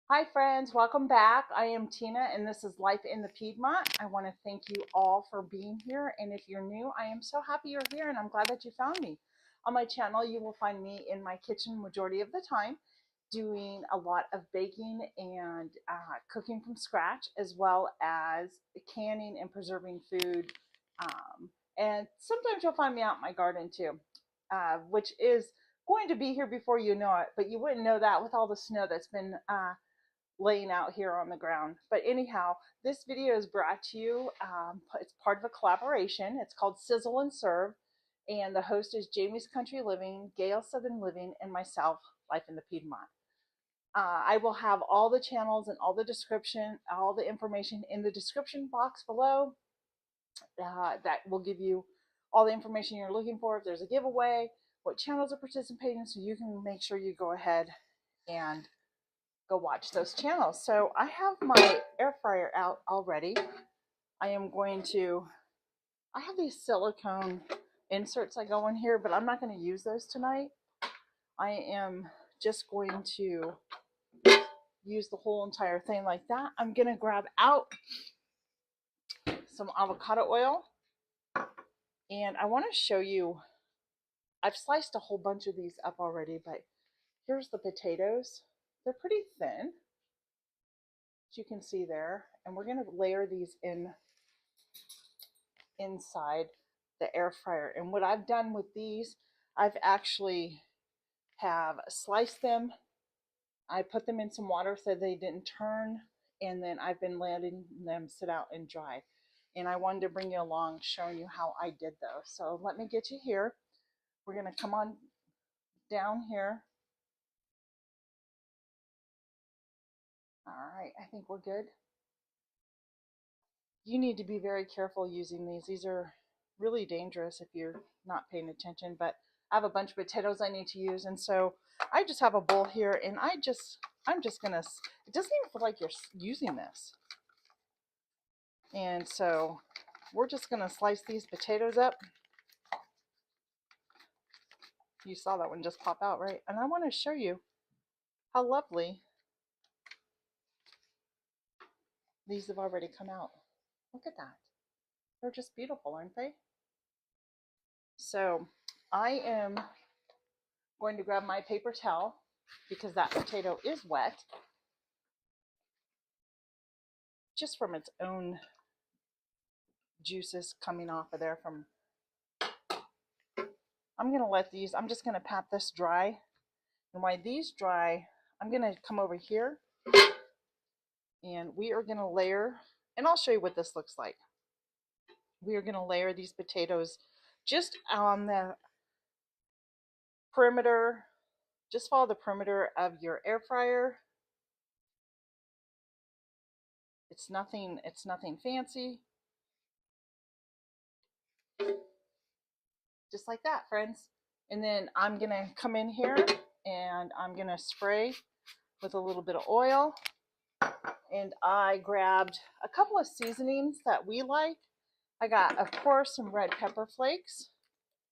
Hi friends, welcome back. I am Tina and this is Life in the Piedmont. I want to thank you all for being here, and if you're new, I am so happy you're here and I'm glad that you found me. On my channel, you will find me in my kitchen majority of the time doing a lot of baking and cooking from scratch, as well as canning and preserving food. And sometimes you'll find me out in my garden too, which is going to be here before you know it, but you wouldn't know that with all the snow that's been laying out here on the ground. But anyhow, this video is brought to you, it's part of a collaboration. It's called Sizzle and Serve, and the host is Jamie's Country Living, GAIL'S Southern Living, and myself, Life in the Piedmont. I will have all the channels and all the information in the description box below. That will give you all the information you're looking for. If there's a giveaway, what channels are participating, so you can make sure you go ahead and go watch those channels. So I have my air fryer out already. I have these silicone inserts that go in here, but I'm not going to use those tonight. I am just going to use the whole entire thing like that. I'm going to grab out some avocado oil, and I want to show you, I've sliced a whole bunch of these up already, but here's the potatoes. They're pretty thin, as you can see there, and we're going to layer these inside the air fryer. And what I've done with these, I've actually have sliced them. I put them in some water so they didn't turn, and then I've been letting them sit out and dry. And I wanted to bring you along showing you how I did those. So let me get you here. We're going to come on down here. All right, I think we're good. You need to be very careful using these. These are really dangerous if you're not paying attention, but I have a bunch of potatoes I need to use, and so I just have a bowl here, and I'm just gonna, it doesn't even feel like you're using this. And so we're just gonna slice these potatoes up. You saw that one just pop out, right? And I want to show you how lovely these have already come out. Look at that. They're just beautiful, aren't they? So I am going to grab my paper towel because that potato is wet, just from its own juices coming off of there. I'm going to let these, I'm just going to pat this dry. And while these dry, I'm going to come over here and we are going to layer, and I'll show you what this looks like. We are going to layer these potatoes just on the perimeter. Just follow the perimeter of your air fryer. It's nothing fancy. Just like that, friends. And then I'm gonna come in here and I'm gonna spray with a little bit of oil. And I grabbed a couple of seasonings that we like. I got, of course, some red pepper flakes,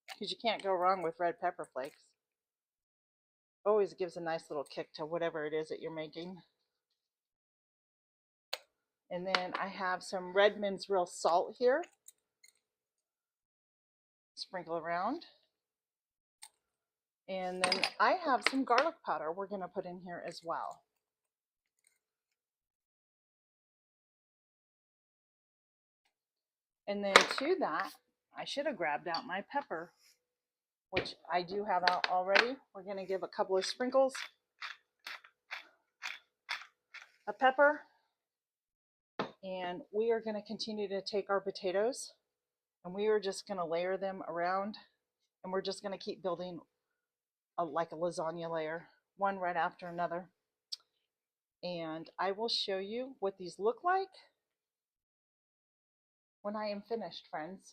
because you can't go wrong with red pepper flakes. Always gives a nice little kick to whatever it is that you're making. And then I have some Redmond's real salt here. Sprinkle around. And then I have some garlic powder we're going to put in here as well. And then to that, I should have grabbed out my pepper, which I do have out already. We're going to give a couple of sprinkles of pepper. And we are going to continue to take our potatoes and we are just going to layer them around, and we're just going to keep building like a lasagna layer, one right after another. And I will show you what these look like when I am finished, friends.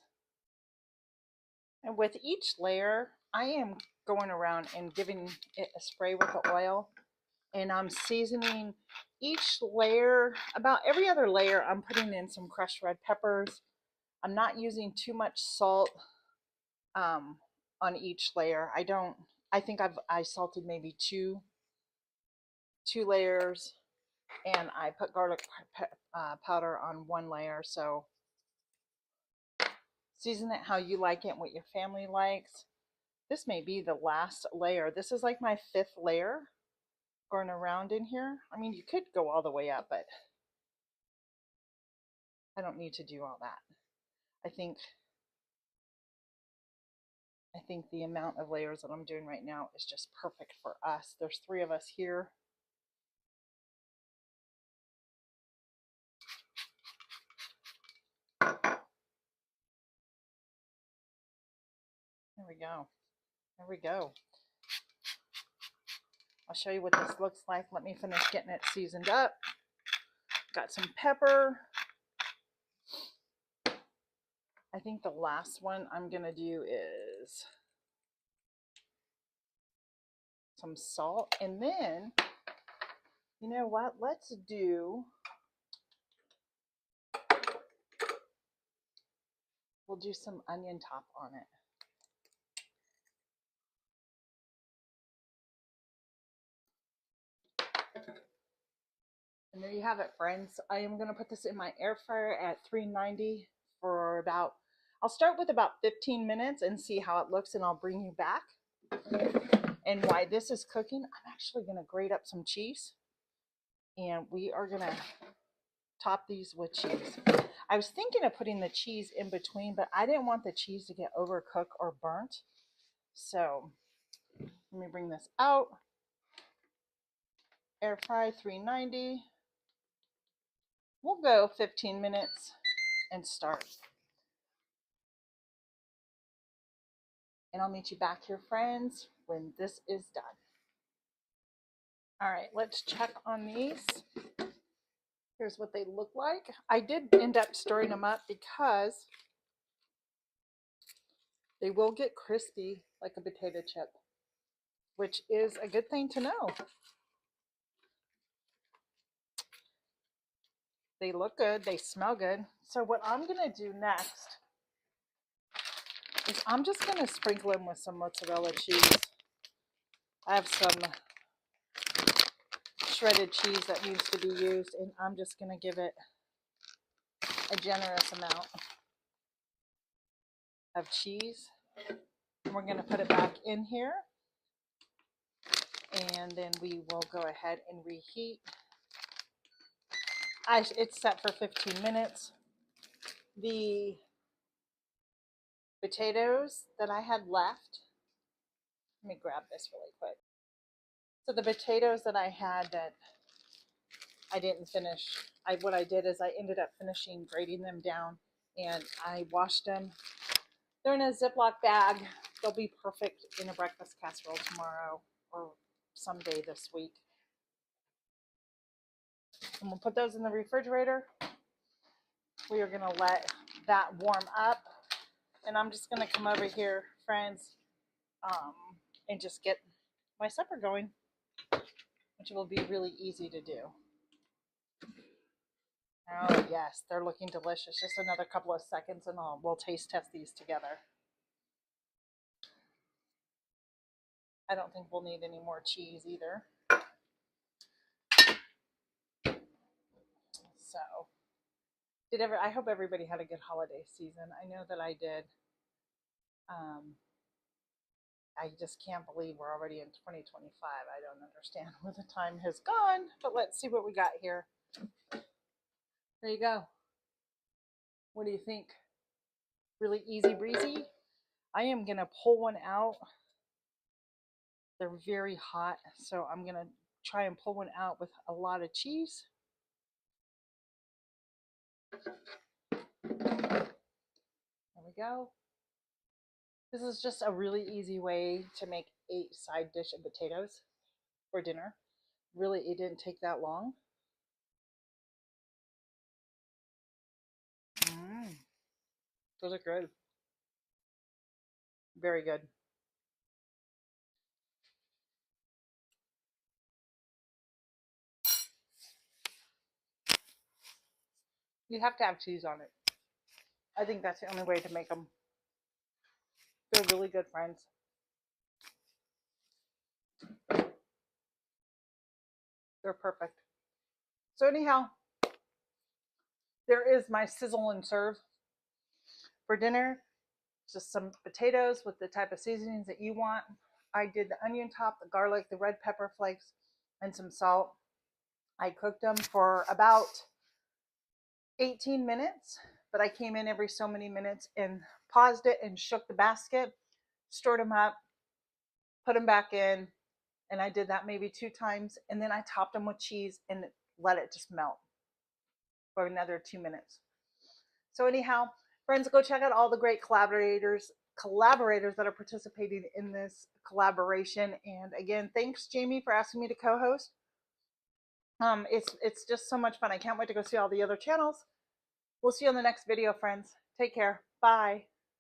And with each layer, I am going around and giving it a spray with the oil, and I'm seasoning each layer. About every other layer, I'm putting in some crushed red peppers. I'm not using too much salt on each layer. I think I salted maybe two layers, And I put garlic powder on one layer. So season it how you like it, what your family likes. This may be the last layer. This is like my 5th layer going around in here. I mean, you could go all the way up, but I don't need to do all that. I think the amount of layers that I'm doing right now is just perfect for us. There's 3 of us here. There we go. There we go. I'll show you what this looks like. Let me finish getting it seasoned up. Got some pepper. I think the last one I'm going to do is some salt. And then, you know what? Let's do, we'll do some onion top on it. And there you have it, friends. I am going to put this in my air fryer at 390 for about, I'll start with about 15 minutes and see how it looks, and I'll bring you back. And while this is cooking, I'm actually going to grate up some cheese, and we are going to top these with cheese. I was thinking of putting the cheese in between, but I didn't want the cheese to get overcooked or burnt. So let me bring this out. Air fry 390. We'll go 15 minutes and start. And I'll meet you back here, friends, when this is done. All right, let's check on these. Here's what they look like. I did end up stirring them up because they will get crispy like a potato chip, which is a good thing to know. They look good. They smell good. So what I'm going to do next is I'm just going to sprinkle them with some mozzarella cheese. I have some shredded cheese that needs to be used, and I'm just going to give it a generous amount of cheese. And we're going to put it back in here, and then we will go ahead and reheat. It's set for 15 minutes. The potatoes that I had left, let me grab this really quick. So the potatoes that I had that I didn't finish, what I did is I ended up finishing grating them down, and I washed them. They're in a Ziploc bag. They'll be perfect in a breakfast casserole tomorrow or someday this week. And we'll put those in the refrigerator. We are going to let that warm up. And I'm just going to come over here, friends, and just get my supper going, which will be really easy to do. Oh, yes, they're looking delicious. Just another couple of seconds and we'll taste test these together. I don't think we'll need any more cheese either. So, I hope everybody had a good holiday season. I know that I did. I just can't believe we're already in 2025. I don't understand where the time has gone, but let's see what we got here. There you go. What do you think? Really easy breezy? I am going to pull one out. They're very hot, so I'm going to try and pull one out with a lot of cheese. There we go. This is just a really easy way to make a side dish of potatoes for dinner. Really, it didn't take that long. Those are good. Very good. You have to have cheese on it. I think that's the only way to make them. They're really good, friends. They're perfect. So anyhow, there is my sizzle and serve for dinner. Just some potatoes with the type of seasonings that you want. I did the onion top, the garlic, the red pepper flakes, and some salt. I cooked them for about 18 minutes, but I came in every so many minutes and paused it and shook the basket, stirred them up, put them back in, and I did that maybe 2 times, and then I topped them with cheese and let it just melt for another 2 minutes. So anyhow, friends, go check out all the great collaborators that are participating in this collaboration. And again, thanks Jamie for asking me to co-host. It's just so much fun. I can't wait to go see all the other channels. We'll see you on the next video, friends. Take care. Bye.